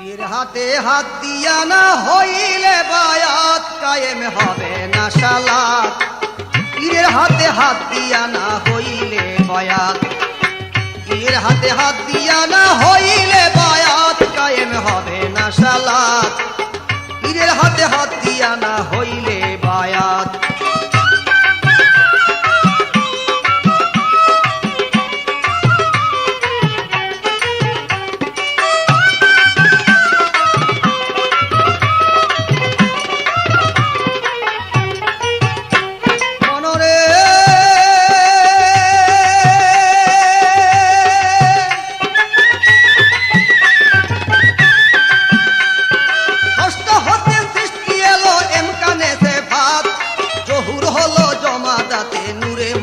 পীর হাতে হাত দিয়া না হইলে বায়াত কায়েম হবে না সালাত। পীরের হাতে হাত দিয়া না হইলে বায়াত, পীরের হাতে হাত দিয়া না হইলে বায়াত কায়েম হবে না সালাত। পীরের হাতে হাত দিয়া না হইলে বায়াত।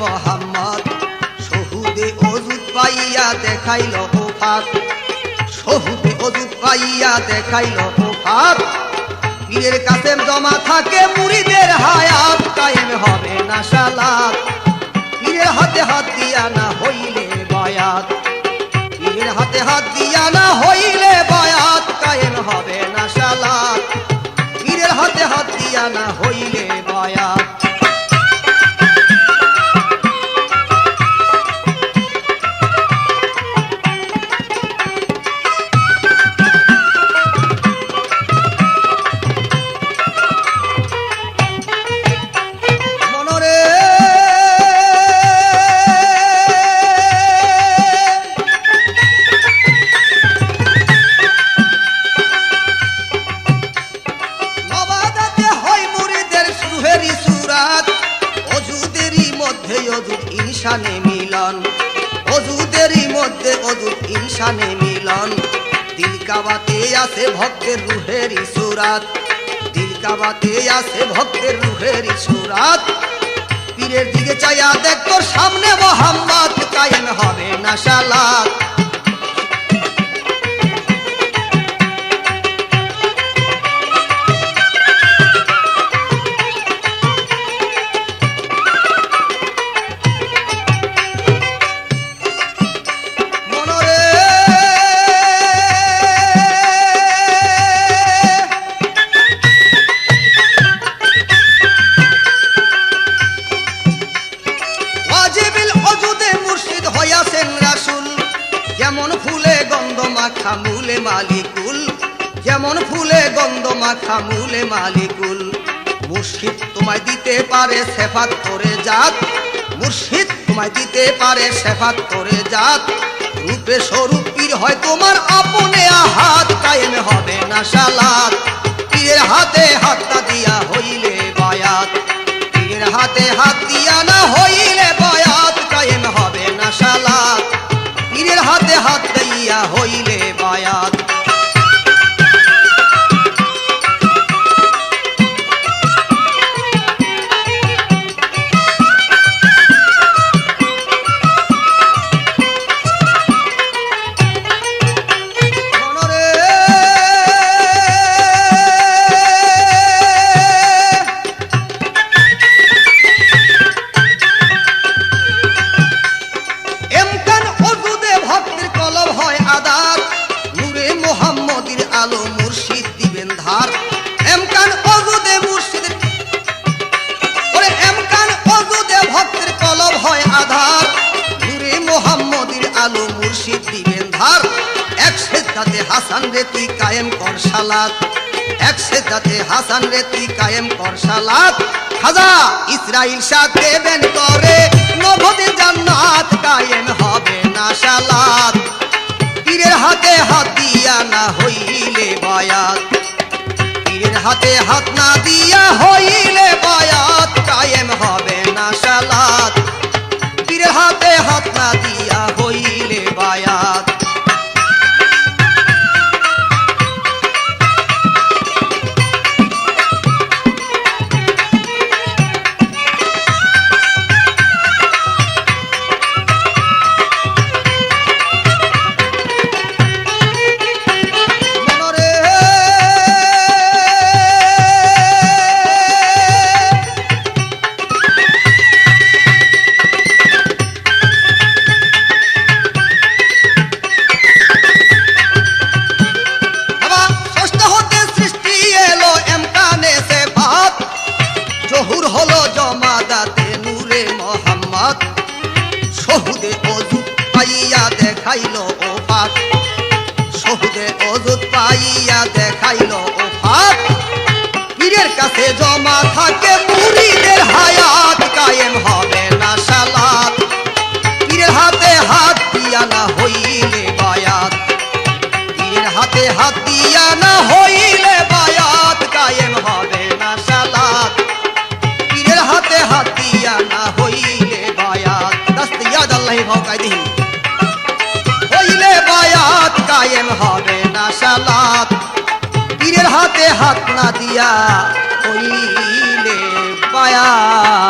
মোহাম্মদ শহুদে অজুদ পাইয়া দেখাইল ওফাত, শহুদে অজুদ পাইয়া দেখাইল ওফাত। পীরের কাছে জমা থাকে মুরিদের হায়াত কায়েম হবে না সালাত। পীরের হাতে হাত দিয়া না হইলে বায়াত, পীরের হাতে হাত দিয়া না হইলে বায়াত কায়েম হবে না সালাত। পীরের হাতে হাত দিয়া না হইলে বায়াত। ইনসানে মিলন, অজুদেরই মধ্যে অজুদ ইনসানে মিলন। দিল কাবাতে আছে ভক্তের রুহেরই সুরাত, দিল কাবাতে আছে ভক্তের রুহেরই সুরাত। পীরের দিকে চাইয়া দেখ তোর সামনে মোহাম্মদ কায়েম হবে না সালাত। যেমন ফুলে গন্ধ মাখা মূলে মালিকুল, যেমন ফুলে গন্ধ মাখা মূলে মালিকুল। মুর্শিদ তোমায় দিতে পারে সেফাত করে জাত, মুর্শিদ তোমায় দিতে পারে সেফাত করে জাত। রূপে স্বরূপ পীর হয় তোমার আপনে হাত কায়েম হবে না সালাত। পীরের হাতে হাতটা দিয়া হইলে বায়াত, পীরের হাতে হাত দিয়া না হইলে বায়াত কায়েম হবে না সালাত। পীরের হাতে হাত দিয়া হইলে বায়াত। আলো মুর্শিদ দিবেন ধার, এমকান অজুদে মুর্শিদ ওরে এমকান অজুদে ভক্তের কলব হয় আধার। নূরে মোহাম্মদের আলো মুর্শিদ দিবেন ধার। এক সেজদাতে হাসান রে তুই কায়েম কর সালাত, এক সেজদাতে হাসান রে তুই কায়েম কর সালাত। খাজা ইসরাইল শাহ দেবেন করে নবদের জান্নাত কায়েম হবে না সালাত। পীরের হাতে হাত দিয়া না হইলে বায়াত, পীরের হাতে হাত না দিয়া হইলে বায়াত কায়েম হবে না সালাত। পীরের হাতে হাত না দিয়া হইলে বায়াত। সহুদে অজুত পাইয়া দেখাইল ওফাত, সহুদে অজুত পাইয়া দেখাইল ওফাত। পীরের কাছে জমা থাকে মুরিদের হায়াত, কায়েম হবে না সালাত। পীরের হাতে হাত দিয়া না হইলে বায়াত, পীরের হাতে হাত দিয়া না হইলে বায়াত, কায়েম হবে না সালাত। পীরের হাতে হাত দিয়া না হইলে বায়াত, দস্ত ইয়াদ আল্লাহি ফাওকাইদিহি, হইলে বায়াত কায়েম হবে না সালাত। পীরের হাতে হাত না দিয়া হইলে বায়াত।